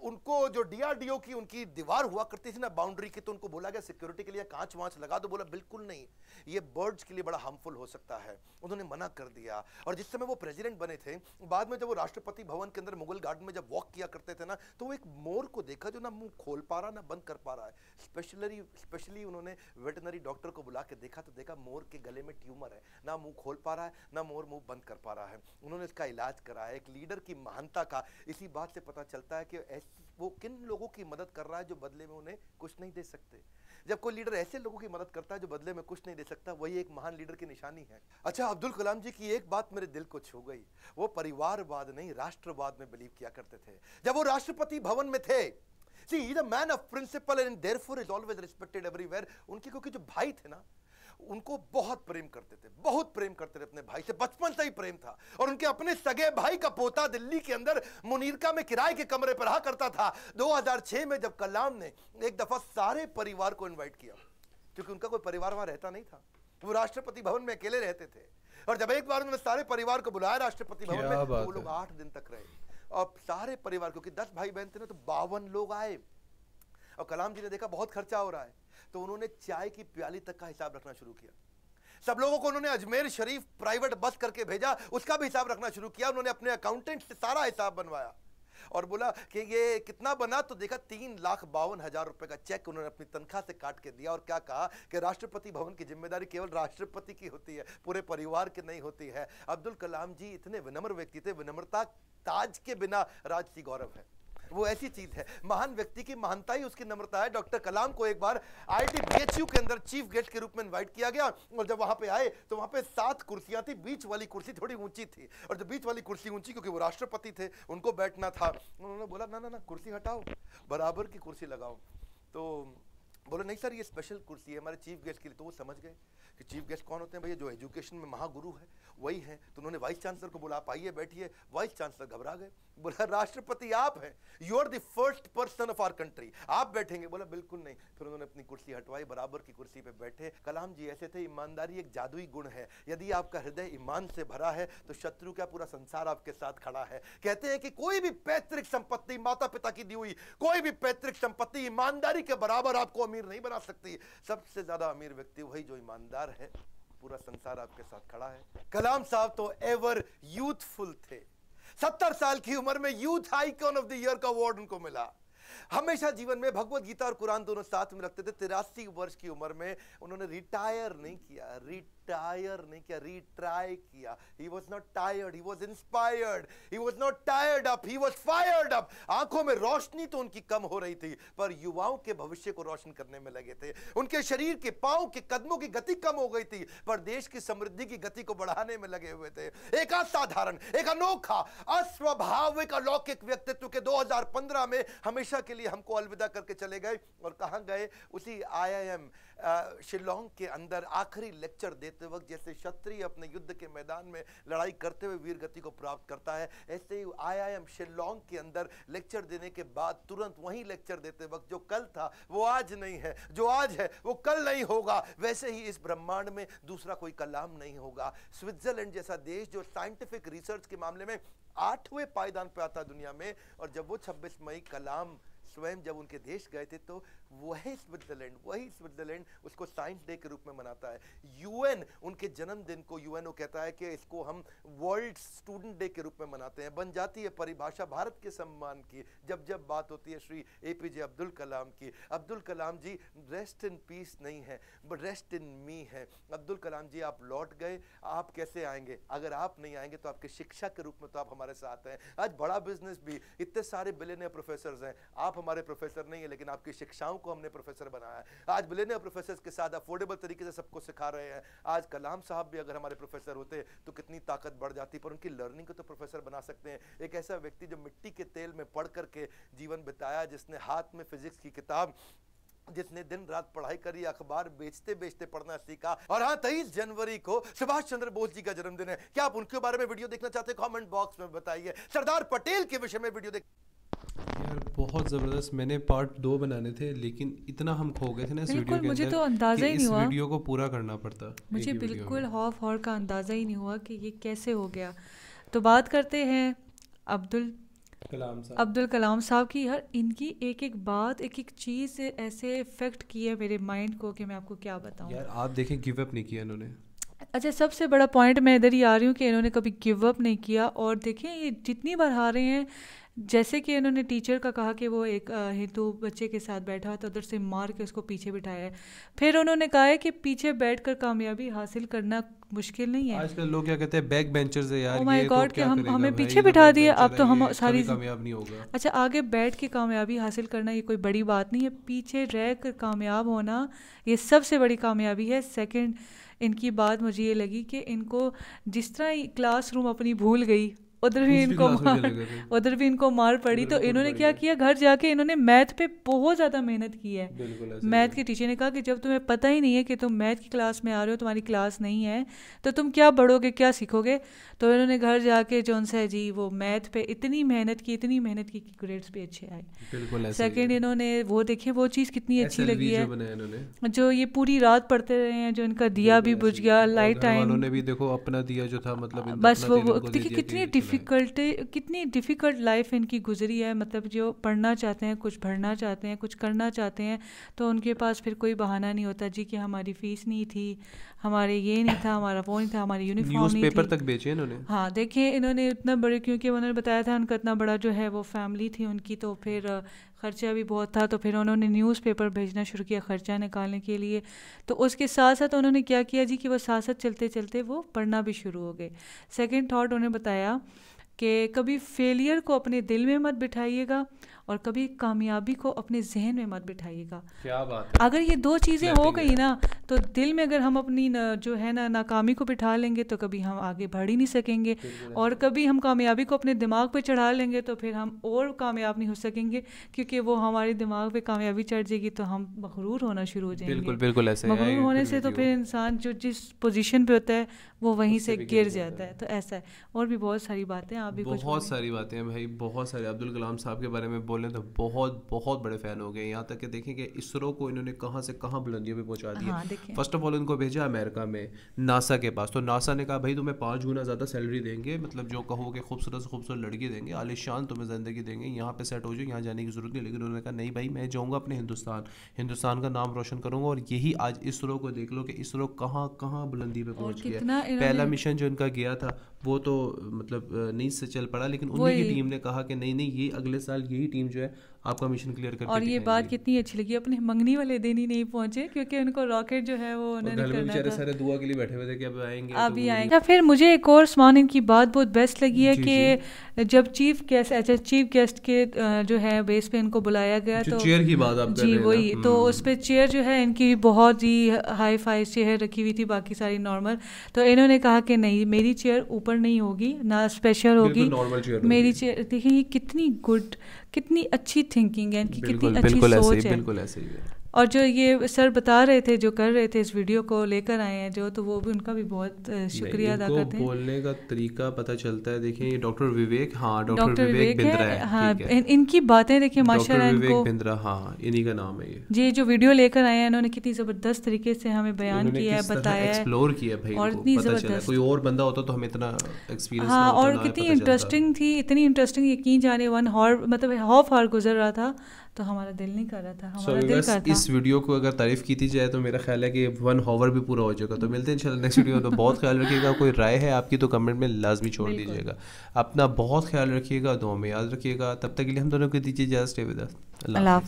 उनको जो DRDO की उनकी दीवार हुआ करती थी ना बाउंड्री की, तो उनको बोला गया सिक्योरिटी के लिए कांच वांच लगा दो। बोला बिल्कुल नहीं, ये बर्ड्स के लिए बड़ा हार्मफुल हो सकता है। उन्होंने मना कर दिया। और जिस समय वो प्रेसिडेंट बने थे, बाद में जब वो राष्ट्रपति भवन के अंदर मुगल गार्डन में जब वॉक किया करते थे ना, तो वो एक मोर को देखा जो ना मुंह खोल पा रहा ना बंद कर पा रहा है। स्पेशली उन्होंने वेटनरी डॉक्टर को बुला के देखा तो देखा मोर के गले में ट्यूमर है, ना मुंह खोल पा रहा है ना मोर मुंह बंद कर पा रहा है। उन्होंने इसका इलाज कराया। एक लीडर की महानता का इसी बात से पता चलता है कि वो किन लोगों की मदद कर रहा है जो बदले में उन्हें कुछ नहीं दे सकते। जब कोई लीडर ऐसे लोगों की मदद करता है जो बदले में कुछ नहीं दे सकता, वही एक महान लीडर की निशानी है। अच्छा, अब्दुल कलाम जी की एक बात मेरे दिल को छू गई। वो परिवारवाद नहीं राष्ट्रवाद में बिलीव किया करते थे। जब वो राष्ट्रपति भवन में थे, See, he's a man of principle and therefore is always respected everywhere. उनके क्योंकि जो भाई थे ना, उनको बहुत प्रेम करते थे, बहुत प्रेम करते थे अपने भाई से, बचपन से ही प्रेम था। और उनके अपने सगे भाई का पोता दिल्ली के अंदर मुनीरका में किराए के कमरे पर रहा करता था। 2006 में जब कलाम ने एक दफा सारे परिवार को इनवाइट किया, क्योंकि उनका कोई परिवार वहां रहता नहीं था, वो राष्ट्रपति भवन में अकेले रहते थे। और जब एक बार उन्होंने सारे परिवार को बुलाया राष्ट्रपति भवन में, तो वो लोग 8 दिन तक रहे। और सारे परिवार, क्योंकि 10 भाई बहन थे ना, तो 52 लोग आए। और कलाम जी ने देखा बहुत खर्चा हो रहा है, तो उन्होंने चाय की प्याली तक का हिसाब रखना शुरू किया। सब लोगों को उन्होंने अजमेर शरीफ प्राइवेट बस करके भेजा, उसका भी हिसाब रखना शुरू किया। उन्होंने अपने अकाउंटेंट से सारा हिसाब बनवाया और बोला कि ये कितना बना, तो देखा 3,52,000 रुपए का चेक उन्होंने अपनी तनख्वाह से काट के दिया। और क्या कहा कि राष्ट्रपति भवन की जिम्मेदारी केवल राष्ट्रपति की होती है, पूरे परिवार की नहीं होती है। अब्दुल कलाम जी इतने विनम्र व्यक्ति थे। विनम्रता ताज के बिना राजसी गौरव है, वो ऐसी चीज है। महान व्यक्ति की महानता ही उसकी नम्रता है। डॉक्टर कलाम को एक बार IIT BHU के अंदर चीफ गेस्ट के रूप में इनवाइट किया गया और जब वहां पे आए तो वहां पे 7 कुर्सियां थी। बीच वाली कुर्सी थोड़ी ऊंची थी और जब बीच वाली कुर्सी ऊंची, क्योंकि वो राष्ट्रपति थे, उनको बैठना था। उन्होंने बोला ना ना ना, कुर्सी हटाओ, बराबर की कुर्सी लगाओ। तो बोले नहीं सर, ये स्पेशल कुर्सी है हमारे चीफ गेस्ट के लिए। तो वो समझ गए कि चीफ गेस्ट कौन होते हैं भैया, जो एजुकेशन में महागुरु है वही है। तो उन्होंने वाइस चांसलर को बोला आप आइए बैठिए। वाइस चांसलर घबरा गए, बोला राष्ट्रपति आप हैं, you are the first person of our country, आप बैठेंगे? बोला बिल्कुल नहीं। फिर उन्होंने अपनी कुर्सी हटवाई, बराबर की कुर्सी पे बैठे। कलाम जी ऐसे थे, ईमानदारी एक जादुई गुण है। यदि आपका हृदय ईमान से भरा है तो शत्रु का पूरा संसार आपके साथ खड़ा है। कहते हैं कि कोई भी पैतृक संपत्ति, माता पिता की दी हुई कोई भी पैतृक संपत्ति ईमानदारी के बराबर आपको अमीर नहीं बना सकती। सबसे ज्यादा अमीर व्यक्ति वही जो ईमानदार है। पूरा संसार आपके साथ खड़ा है। कलाम साहब तो एवर यूथफुल थे। 70 साल की उम्र में youth icon of the year का अवार्ड उनको मिला। हमेशा जीवन में भगवत गीता और कुरान दोनों साथ में रखते थे। 83 वर्ष की उम्र में उन्होंने रिटायर नहीं किया, रिट्राई किया। He was not tired, he was inspired, he was not tired up, he was fired up। आंखों में रोशनी तो उनकी कम हो रही थी, पर युवाओं के भविष्य को रोशन करने में लगे थे। उनके शरीर के पांव के कदमों की गति कम हो गई थी, पर देश की समृद्धि की गति को बढ़ाने में लगे हुए थे। एक असाधारण, एक अनोखा, अस्वाभाविक, अलौकिक व्यक्तित्व के 2015 में हमेशा के लिए हमको अलविदा करके चले गए। और कहाँ गए? उसी IIM शिलोंग के अंदर आखिरी लेक्चर देते वक्त जैसे क्षत्रिय अपने युद्ध के मैदान में लड़ाई करते हुए वीर गति को प्राप्त करता है, ऐसे ही IIM शिलोंग के अंदर लेक्चर देने के बाद तुरंत वहीं लेक्चर देते वक्त जो कल था वो आज नहीं है, जो आज है वो कल नहीं होगा, वैसे ही इस ब्रह्मांड में दूसरा कोई कलाम नहीं होगा। स्विट्जरलैंड जैसा देश जो साइंटिफिक रिसर्च के मामले में 8वें पायदान पे आता दुनिया में, और जब वो 26 मई कलाम स्वयं जब उनके देश गए थे तो वही स्विट्जरलैंड उसको साइंस डे के रूप में मनाता है। UN उनके जन्मदिन को UNO कहता है कि इसको हम वर्ल्ड स्टूडेंट डे के रूप में मनाते हैं। बन जाती है परिभाषा भारत के सम्मान की जब जब बात होती है श्री APJ अब्दुल कलाम की। अब्दुल कलाम जी रेस्ट इन पीस नहीं है बट रेस्ट इन मी है। अब्दुल कलाम जी आप लौट गए, आप कैसे आएंगे? अगर आप नहीं आएंगे तो आपके शिक्षा के रूप में तो आप हमारे साथ हैं। आज बड़ा बिजनेस भी, इतने सारे बिलियनियर प्रोफेसर हैं, आप हमारे प्रोफेसर नहीं है लेकिन आपकी शिक्षाओं को हमने प्रोफेसर बनाया है। आज बिलियनियर प्रोफेसर के साथ अफोर्डेबल तरीके से सबको सिखा रहे हैं। आज कलाम साहब भी अगर हमारे प्रोफेसर होते तो कितनी ताकत बढ़ जाती, पर उनकी लर्निंग को तो प्रोफेसर बना सकते हैं। एक ऐसा व्यक्ति जो मिट्टी के तेल में पढ़ करके जीवन बिताया, जिसने हाथ में फिजिक्स की किताब, जिसने दिन रात पढ़ाई करी, अखबार बेचते बेचते पढ़ना सीखा। और हाँ, 23 जनवरी को सुभाष चंद्र बोस जी का जन्मदिन है। क्या आप उनके बारे में वीडियो देखना चाहते हैं? कमेंट बॉक्स में बताइए। सरदार पटेल के विषय में वीडियो देख यार बहुत ज़बरदस्त। मैंने पार्ट 2 बनाने थे लेकिन इतना हम खो गए थे ना इस वीडियो के मुझे अंदर तो अंदाजा ही नहीं हुआ, इस वीडियो को पूरा करना पड़ता। मुझे बिल्कुल हौफ हौर का अंदाज़ा ही नहीं हुआ कि ये कैसे हो गया। तो बात करते हैं अब्दुल कलाम साहब की। यार इनकी एक एक बात, एक एक चीज़ ऐसे इफेक्ट की है मेरे माइंड को कि मैं आपको क्या बताऊं। यार आप देखें, गिव अप नहीं किया इन्होंने। अच्छा, सबसे बड़ा पॉइंट मैं इधर ही आ रही हूँ कि इन्होंने कभी गिव अप नहीं किया। और देखें ये जितनी बार हारे हैं, जैसे कि इन्होंने टीचर का कहा कि वो एक हिंदू बच्चे के साथ बैठा था, उधर से मार के उसको पीछे बिठाया है। फिर उन्होंने कहा है कि पीछे बैठकर कामयाबी हासिल करना मुश्किल नहीं है। आजकल लोग क्या कहते हैं, बैक बेंचर्स है यार। ओह माय गॉड कि हमें पीछे भाई, बिठा दिए, अब तो हम सारी कामयाब नहीं होगा। अच्छा, आगे बैठ के कामयाबी हासिल करना ये कोई बड़ी बात नहीं है, पीछे रह कर कामयाब होना ये सबसे बड़ी कामयाबी है। सेकंड, इनकी बात मुझे ये लगी कि इनको जिस तरह क्लासरूम अपनी भूल गई, उधर भी इनको मार पड़ी। तो इन्होंने क्या किया, घर जाके इन्होंने मैथ पे बहुत ज़्यादा मेहनत की है। मैथ के टीचर ने कहा कि जब तुम्हें पता ही नहीं है कि तुम मैथ की क्लास में आ रहे हो, तुम्हारी क्लास नहीं है, तो तुम क्या पढ़ोगे, क्या सीखोगे। तो इन्होंने घर जाके जौन सा है जी वो मैथ पे इतनी मेहनत की कि ग्रेड्स भी अच्छे आए। सेकेंड, इन्होंने वो देखिए वो चीज़ कितनी अच्छी लगी है जो ये पूरी रात पढ़ते रहे हैं, जो इनका दिया भी बुझ गया, लाइट टाइम ने भी देखो अपना दिया जो था, मतलब बस वो देखिए कितनी डिफ़िकल्ट लाइफ इनकी गुजरी है। मतलब जो पढ़ना चाहते हैं, कुछ पढ़ना चाहते हैं, कुछ करना चाहते हैं, तो उनके पास फिर कोई बहाना नहीं होता जी कि हमारी फ़ीस नहीं थी, हमारे ये नहीं था, हमारा वो नहीं था, हमारी यूनिफॉर्म नहीं थी। पेपर तक बेचे इन्होंने। हाँ देखिए, इन्होंने इतना बड़े, क्योंकि उन्होंने बताया था उनका इतना बड़ा जो है वो फैमिली थी उनकी, तो फिर ख़र्चा भी बहुत था, तो फिर उन्होंने न्यूज़पेपर भेजना शुरू किया ख़र्चा निकालने के लिए। तो उसके साथ साथ उन्होंने क्या किया जी कि वो साथ साथ चलते चलते वो पढ़ना भी शुरू हो गए। सेकेंड थॉट उन्होंने बताया कि कभी फेलियर को अपने दिल में मत बिठाइएगा और कभी कामयाबी को अपने जहन में मत बिठाइएगा। क्या बात है। अगर ये दो चीज़ें हो गई ना, तो दिल में अगर हम अपनी जो है ना नाकामी को बिठा लेंगे तो कभी हम आगे बढ़ ही नहीं सकेंगे, और कभी हम कामयाबी को अपने दिमाग पे चढ़ा लेंगे तो फिर हम और कामयाब नहीं हो सकेंगे, क्योंकि वो हमारे दिमाग पे कामयाबी चढ़ जाएगी तो हम मगरूर होना शुरू हो जाएंगे। बिल्कुल ऐसे मगरूर होने से तो फिर इंसान जो जिस पोजीशन पे होता है वो वहीं से गिर जाता है। तो ऐसा है, और भी बहुत सारी बातें, आप भी कुछ बहुत सारी बातें हैं भाई, बहुत सारे। अब्दुल कलाम साहब के बारे में बोलें तो बहुत बहुत बड़े फ़ैन हो गए, यहाँ तक कि देखें कि इसरो को इन्होंने कहाँ से कहाँ बुलंदियों पे पहुँचा दिया। फर्स्ट ऑफ ऑल इनको भेजा अमेरिका में नासा के पास, तो नासा ने कहा भाई तुम्हें 5 गुना ज़्यादा सैलरी देंगे, मतलब जो कहोगे खूबसूरत से खूबसूरत लड़की देंगे, आलिशान तुम्हें ज़िंदगी देंगे, यहाँ पे सेट हो जाओ, यहाँ जाने की ज़रूरत नहीं। लेकिन उन्होंने कहा नहीं भाई, मैं जाऊँगा अपने हिंदुस्तान का नाम रोशन करूँगा। और यही आज इसरो को देख लो कि इसरो कहाँ कहाँ बुलंदी पे पहुँच गया। पहला मिशन जो इनका गया था वो तो मतलब नहीं से चल पड़ा, लेकिन उन्हीं की टीम ने कहा कि नहीं नहीं, ये अगले साल यही टीम जो है आपका मिशन क्लियर करके। और ये बात कितनी अच्छी लगी, अपने मंगनी वाले दिन ही नहीं पहुंचे, क्योंकि उनको रॉकेट जो है वो उन्होंने करना था। सारे दुआ के लिए बैठे हुए थे कि अब आएंगे, अभी आएंगे। फिर मुझे एक और उस्मान की बात बहुत बेस्ट लगी है कि जब चीफ गेस्ट के जो है बेस पे इनको बुलाया गया, तो चेयर की बात आप जी वही, तो उस पर चेयर जो है इनकी बहुत ही हाई फाई चेयर रखी हुई थी, बाकी सारी नॉर्मल। तो इन्होंने कहा कि नहीं, मेरी चेयर ऊपर नहीं होगी, ना स्पेशल होगी, मेरी चेयर। देखिए ये कितनी गुड, कितनी अच्छी थिंकिंग है इनकी, कितनी बिल्कुल अच्छी बिल्कुल ऐसे सोच ही, है। बिल्कुल ऐसे ही है। और जो ये सर बता रहे थे, जो कर रहे थे इस वीडियो को लेकर आए हैं जो, तो वो भी उनका भी बहुत शुक्रिया अदा इनको करते हैं। बोलने का तरीका पता चलता है। देखिए ये डॉक्टर विवेक, हाँ डॉक्टर डॉक्टर विवेक बिंद्रा है, है, हाँ ठीक है। इनकी बातें देखिए डॉक्टर माशाल्लाह, विवेक इनको बिंद्रा, हाँ इन्हीं का नाम है ये। जी जो वीडियो लेकर आए हैं इन्होंने कितनी ज़बरदस्त तरीके से हमें बयान इन्होंने किया है, किस तरह बताया है, एक्सप्लोर किया भाई, और इनको इतनी पता चला। ज़बरदस्त। कोई और बंदा होता तो हमें इतना एक्सपीरियंस ना हाँ होता, और ना कितनी पता चलता। इंटरेस्टिंग थी, इतनी इंटरेस्टिंग, यकीन जाने 1 हॉर मतलब हाफ आवर गुजर रहा था तो हमारा दिल नहीं कर रहा था, हमारा दिल कर था। इस वीडियो को अगर तारीफ की थी जाए तो मेरा ख्याल है कि 1 आवर भी पूरा हो जाएगा। तो मिलते हैं इंशाल्लाह नेक्स्ट वीडियो में। तो बहुत ख्याल रखिएगा, कोई राय है आपकी तो कमेंट में लाजमी छोड़ दीजिएगा। अपना बहुत ख्याल रखिएगा, दुआ में याद रखिएगा। तब तक के लिए हम दोनों को दीजिए इजाज़त। अल्लाह हाफ़िज़।